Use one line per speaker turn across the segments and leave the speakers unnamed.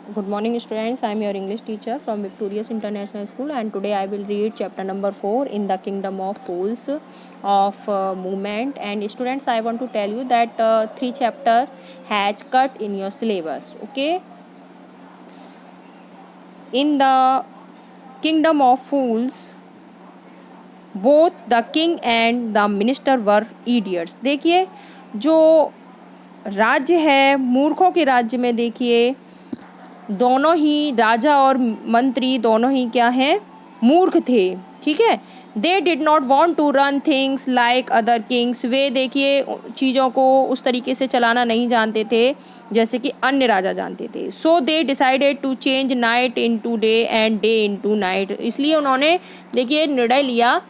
Good morning students, I am your English teacher from Victorious International School, and today I will read chapter number 4 in the Kingdom of Fools of Movement. And students, I want to tell you that 3 chapter has cut in your syllabus. Okay, in the Kingdom of Fools both the king and the minister were idiots. देखिए जो राज्य है मूर्खों के राज्य में देखिए दोनों ही राजा और मंत्री दोनों ही क्या हैं, मूर्ख थे। ठीक है, they did not want to run things like other kings. वे देखिए चीज़ों को उस तरीके से चलाना नहीं जानते थे जैसे कि अन्य राजा जानते थे। So they decided to change night into day and day into night. इसलिए उन्होंने देखिए निर्णय लिया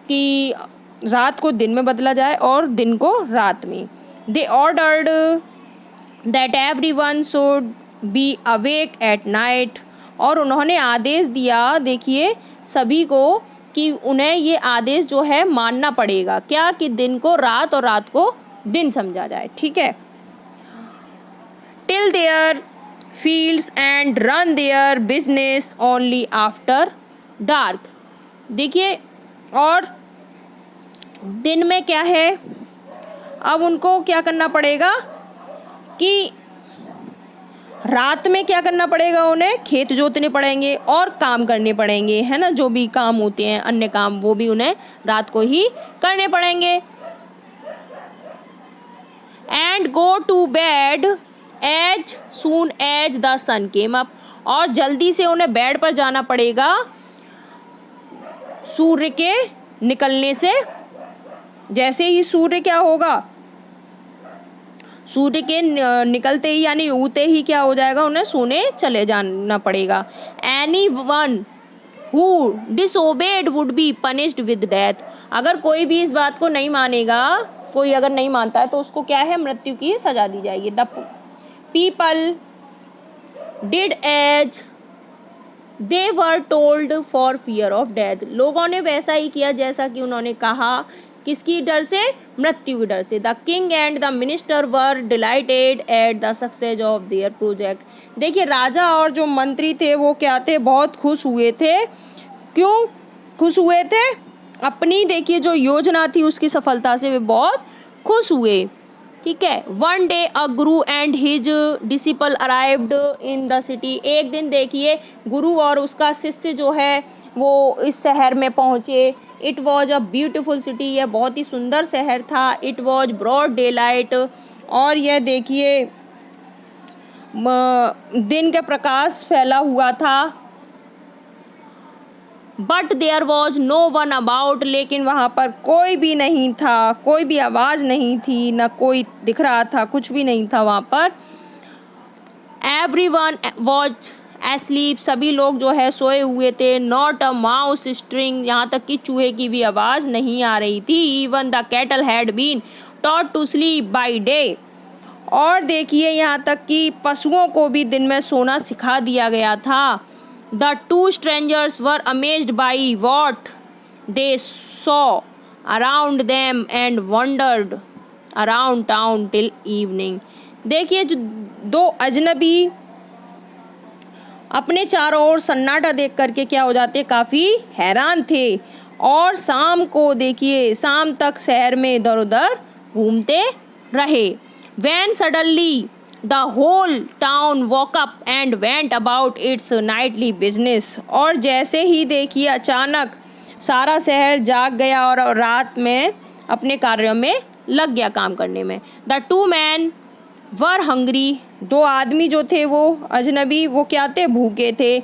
कि रात को दिन में बदला जाए और दिन को रात में। They ordered that everyone should be awake at night. और उन्होंने आदेश दिया देखिए सभी को कि उन्हें ये आदेश जो है मानना पड़ेगा, क्या कि दिन को रात और रात को दिन समझा जाए। ठीक है, till there fields and run their business only after dark. देखिए और दिन में क्या है, अब उनको क्या करना पड़ेगा कि रात में क्या करना पड़ेगा, उन्हें खेत जोतने पड़ेंगे और काम करने पड़ेंगे, है ना। जो भी काम होते हैं अन्य काम वो भी उन्हें रात को ही करने पड़ेंगे। And go to bed as soon as the sun came up. और जल्दी से उन्हें बेड पर जाना पड़ेगा सूर्य के निकलने से। जैसे ही सूर्य क्या होगा, सूर्य के निकलते ही यानी उगते ही क्या हो जाएगा, उन्हें सोने चले जाना पड़ेगा। Anyone who disobeyed would be punished with death. अगर कोई भी इस बात को नहीं मानेगा, कोई अगर नहीं मानता है तो उसको क्या है, मृत्यु की सजा दी जाएगी। The people did as they were told for fear of death. लोगों ने वैसा ही किया जैसा कि उन्होंने कहा, किसकी डर से, मृत्यु के डर से। The king and the minister were dilated at the success of their project. देखिए राजा और जो मंत्री थे वो क्या थे, बहुत खुश हुए थे। क्यों खुश हुए थे, अपनी देखिए जो योजना थी उसकी सफलता से वे बहुत खुश हुए। ठीक है, one day a Guru and his disciple arrived in the city. एक दिन देखिए गुरु और उसका शिष्य जो है वो इस शहर में पहुंचे। It was a beautiful city, यह बहुत ही सुंदर शहर था। It was broad daylight, और यह देखिए दिन का प्रकाश फैला हुआ था। But there was no one about, लेकिन वहाँ पर कोई भी नहीं था, कोई भी आवाज़ नहीं थी, न कोई दिख रहा था, कुछ भी नहीं था वहाँ पर। एवरीवन वॉज एस्लीप, सभी लोग जो है सोए हुए थे। नॉट अ माउस स्ट्रिंग, यहाँ तक कि चूहे की भी आवाज़ नहीं आ रही थी। Even the cattle had been taught to sleep by day. और देखिए यहाँ तक कि पशुओं को भी दिन में सोना सिखा दिया गया था। The two strangers were amazed by what they saw around them and wandered around town till evening. देखिए जो दो अजनबी अपने चारों ओर सन्नाटा देख करके क्या हो जाते, काफी हैरान थे। और शाम को देखिए शाम तक शहर में इधर उधर घूमते रहे। When suddenly the whole town woke up and went about its nightly business। और जैसे ही देखिए अचानक सारा शहर जाग गया और रात में अपने कार्यों में लग गया, काम करने में। The two men were hungry, दो आदमी जो थे वो अजनबी वो क्या थे, भूखे थे।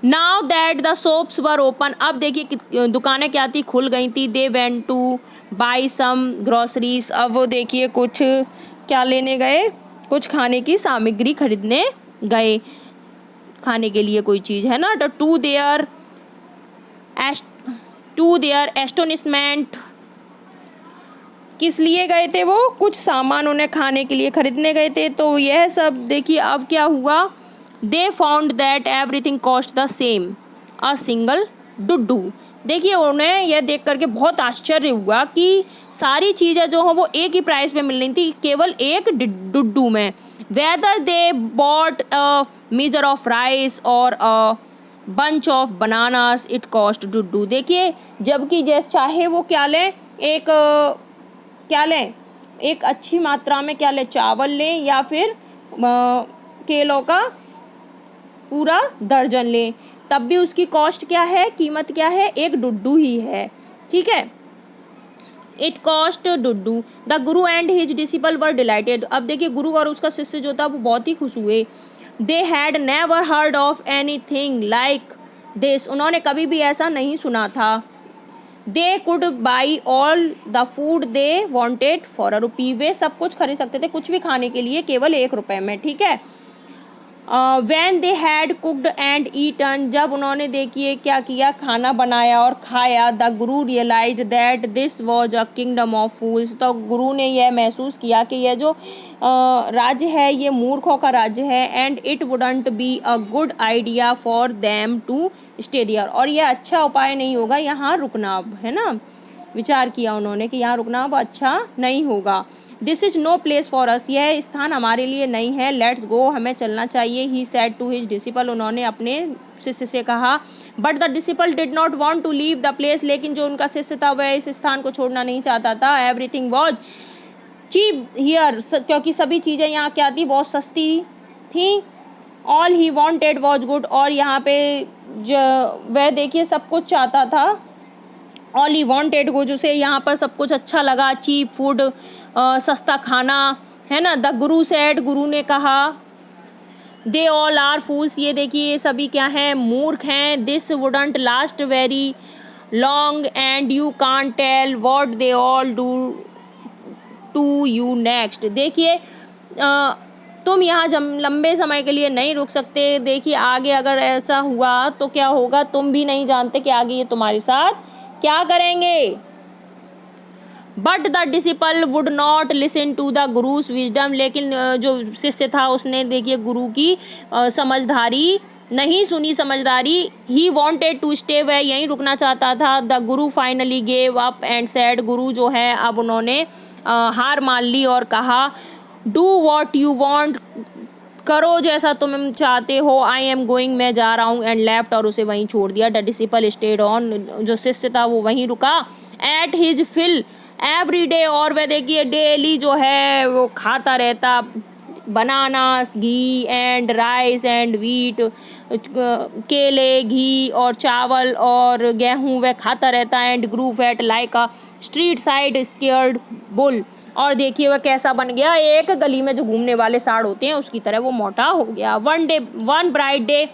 Now that the shops were open, अब देखिए दुकानें क्या थी, खुल गई थी। They went to buy some groceries, अब वो देखिए कुछ क्या लेने गए, कुछ खाने की सामग्री खरीदने गए, खाने के लिए कोई चीज़, है ना। टू देयर एस्टोनिशमेंट, किस लिए गए थे वो, कुछ सामान उन्हें खाने के लिए खरीदने गए थे। तो यह सब देखिए अब क्या हुआ, they found that everything cost the same a single Duddu. देखिए उन्हें यह देख करके बहुत आश्चर्य हुआ कि सारी चीज़ें जो हैं वो एक ही प्राइस पे मिल रही थी, केवल एक डुड्डू में। Whether they bought a measure of rice और a bunch of bananas it cost duddu. देखिए, जबकि जैसे चाहे वो क्या लें, एक क्या लें, एक अच्छी मात्रा में क्या लें, चावल लें या फिर केलों का पूरा दर्जन लें, तब भी उसकी कॉस्ट क्या है, कीमत क्या है, एक डुड्डू ही है। ठीक है, it cost Duddu. The Guru and his disciple were dilated. अब देखिए, गुरु और उसका शिष्य जो था वो बहुत ही खुश हुए। They had never heard of anything like this. उन्होंने कभी भी ऐसा नहीं सुना था। They could buy all the food they wanted for a rupee. वे सब कुछ खरीद सकते थे कुछ भी खाने के लिए केवल 1 रुपए में। ठीक है, when they had cooked and eaten, जब उन्होंने देखिए क्या किया, खाना बनाया और खाया, the guru realized that this was a kingdom of fools। तो गुरु ने यह महसूस किया कि यह जो राज्य है ये मूर्खों का राज्य है। and it wouldn't be a good idea for them to stay there। और यह अच्छा उपाय नहीं होगा यहाँ रुकना, है ना, विचार किया उन्होंने कि यहाँ रुकना अब अच्छा नहीं होगा। This is no place for us. यह स्थान हमारे लिए नहीं है। लेट्स गो, हमें चलना चाहिए। He said to his disciple. उन्होंने अपने शिष्य से कहा। But the disciple did not want to leave the place. लेकिन जो उनका शिष्य था वह इस स्थान को छोड़ना नहीं चाहता था। Everything was cheap here. क्योंकि सभी चीजें यहाँ क्या थी, बहुत सस्ती थी। All he wanted was good. और यहाँ पे वह देखिए सब कुछ चाहता था। ऑल ही वॉन्टेड गुड, उसे यहाँ पर सब कुछ अच्छा लगा। चीप फूड, सस्ता खाना, है ना। द गुरु सेड, गुरु ने कहा। They all are fools. ये देखिए ये सभी क्या हैं, मूर्ख हैं। This wouldn't last very long and you can't tell what they all do to you next. देखिए तुम यहाँ लंबे समय के लिए नहीं रुक सकते। देखिए आगे अगर ऐसा हुआ तो क्या होगा, तुम भी नहीं जानते कि आगे ये तुम्हारे साथ क्या करेंगे। But the disciple would not listen to the guru's wisdom. लेकिन जो शिष्य था उसने देखिए गुरु की समझदारी नहीं सुनी, समझदारी। ही वॉन्टेड टू स्टे, वह यहीं रुकना चाहता था। The Guru finally gave up and said. गुरु जो है अब उन्होंने हार मान ली और कहा, डू वॉट यू वॉन्ट, करो जैसा तुम चाहते हो। आई एम गोइंग, मैं जा रहा हूँ। एंड लेफ्ट, और उसे वहीं छोड़ दिया। द डिसिपल स्टेड ऑन, जो शिष्य था वो वहीं रुका। At his fill every day, और वह देखिए डेली जो है वो खाता रहता। Bananas, ghee and rice and wheat, केले, घी और चावल और गेहूं वह खाता रहता। And grew fat like a street side scared bull. और देखिए वह कैसा बन गया, एक गली में जो घूमने वाले सांड होते हैं उसकी तरह वो मोटा हो गया। One bright day.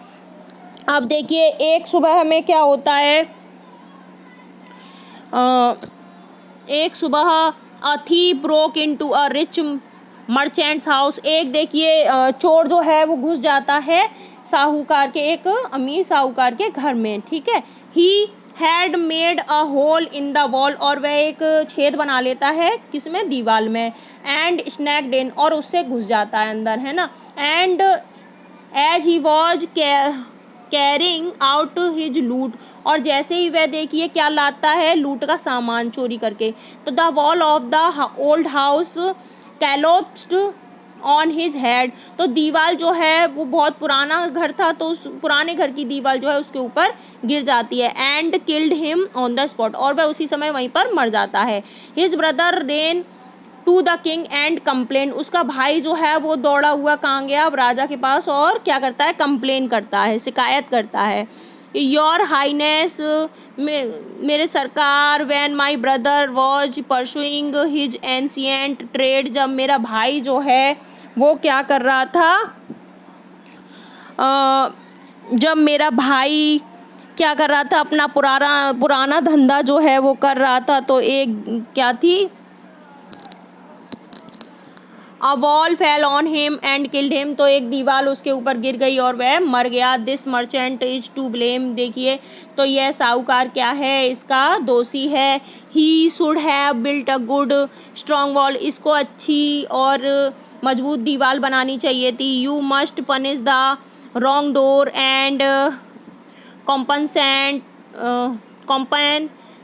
अब देखिए एक सुबह में क्या होता है, एक सुबह a thief broke into a rich merchants house. एक देखिए चोर जो है वो घुस जाता है साहूकार के, एक अमीर साहूकार के घर में। ठीक है, he had made a hole in the wall, और वह एक छेद बना लेता है किसमें, दीवार में। एंड स्नैक्ड इन, और उससे घुस जाता है अंदर, है ना। And as he was carrying out his loot, और जैसे ही वह देखिए क्या लाता है, लूट का सामान चोरी करके, तो the wall of the old house collapsed on his head. तो दीवार जो है वो बहुत पुराना घर था, तो उस पुराने घर की दीवार जो है उसके ऊपर गिर जाती है। And killed him on the spot, और वह उसी समय वहीं पर मर जाता है। His brother ran to the king and complain. उसका भाई जो है वो दौड़ा हुआ कहाँ गया, अब राजा के पास, और क्या करता है, कंप्लेन करता है, शिकायत करता है। योर हाइनेस, मेरे सरकार, when my brother was pursuing his ancient trade, जब मेरा भाई जो है वो क्या कर रहा था, जब मेरा भाई क्या कर रहा था, अपना पुराना धंधा जो है वो कर रहा था, तो एक क्या थी, A wall fell on him and killed him। तो एक दीवार उसके ऊपर गिर गई और वह मर गया। This merchant is to blame। देखिए तो यह साहूकार क्या है, इसका दोषी है। He should have built a good strong wall। इसको अच्छी और मजबूत दीवार बनानी चाहिए थी। You must punish the wrongdoer and compensate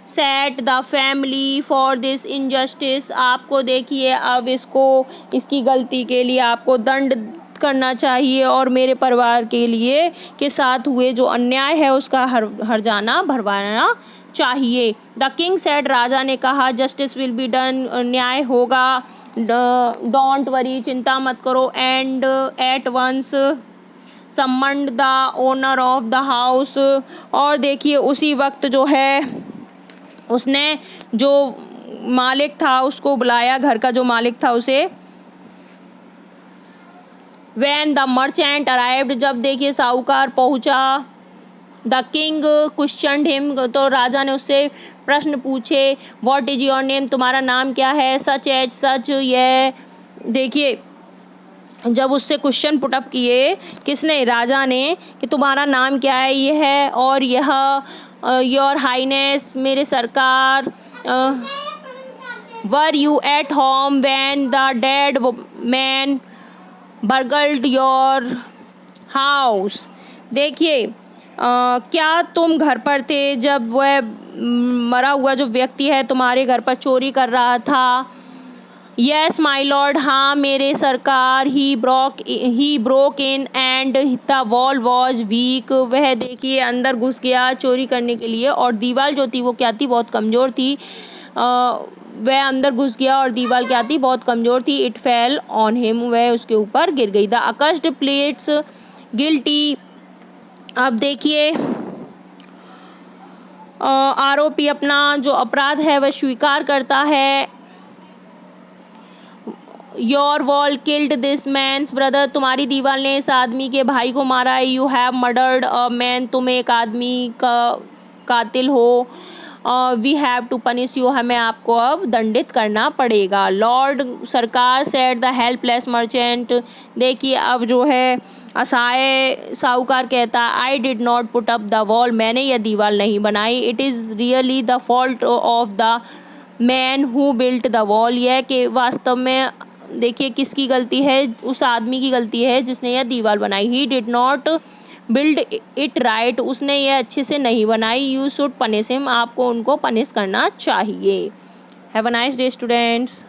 set the family for this injustice. आपको देखिए अब इसकी गलती के लिए आपको दंड करना चाहिए और मेरे परिवार के साथ हुए जो अन्याय है उसका हर्जाना भरवाना चाहिए। द किंग सेड, राजा ने कहा, जस्टिस विल बी डन, न्याय होगा, डोंट वरी, चिंता मत करो, and at once summoned the owner of the house. और देखिए उसी वक्त जो है उसने जो मालिक था उसको बुलाया, घर का जो मालिक था उसे। When the merchant arrived, जब देखिए साहूकार पहुंचा, द किंग क्वेश्चनड हिम, तो राजा ने उससे प्रश्न पूछे, व्हाट इज योर नेम, तुम्हारा नाम क्या है, सच एज सच, यह देखिए जब उससे क्वेश्चन पुटअप किए किसने, राजा ने, कि तुम्हारा नाम क्या है, ये है और यह, योर हाइनेस, मेरे सरकार, were you at home when the dead man burgled your house. देखिए क्या तुम घर पर थे जब वह मरा हुआ जो व्यक्ति है तुम्हारे घर पर चोरी कर रहा था। यस माई लॉर्ड, हाँ मेरे सरकार। He broke in and the wall was weak, वह देखिए अंदर घुस गया चोरी करने के लिए और दीवार जो थी वो क्या थी, बहुत कमज़ोर थी। वह अंदर घुस गया और दीवार क्या थी, बहुत कमज़ोर थी। इट फेल ऑन हिम, वह उसके ऊपर गिर गई। द अकस्ड प्लेट्स गिल्टी, अब देखिए आरोपी अपना जो अपराध है वह स्वीकार करता है। Your wall killed this man's brother, तुम्हारी दीवार ने इस आदमी के भाई को मारा है। You have murdered a man, तुम एक आदमी का कातिल हो। We have to punish you, हमें आपको अब दंडित करना पड़ेगा। लॉर्ड सरकार सेड द हेल्पलेस मर्चेंट, देखिए अब जो है असहाय साहूकार कहता, I did not put up the wall, मैंने यह दीवार नहीं बनाई। It is really the fault of the man who built the wall, यह कि वास्तव में देखिए किसकी गलती है, उस आदमी की गलती है जिसने यह दीवार बनाई। He did not build it right, उसने यह अच्छे से नहीं बनाई। यू शुड पनिश हिम, आपको उनको पनिश करना चाहिए। Have a nice day students.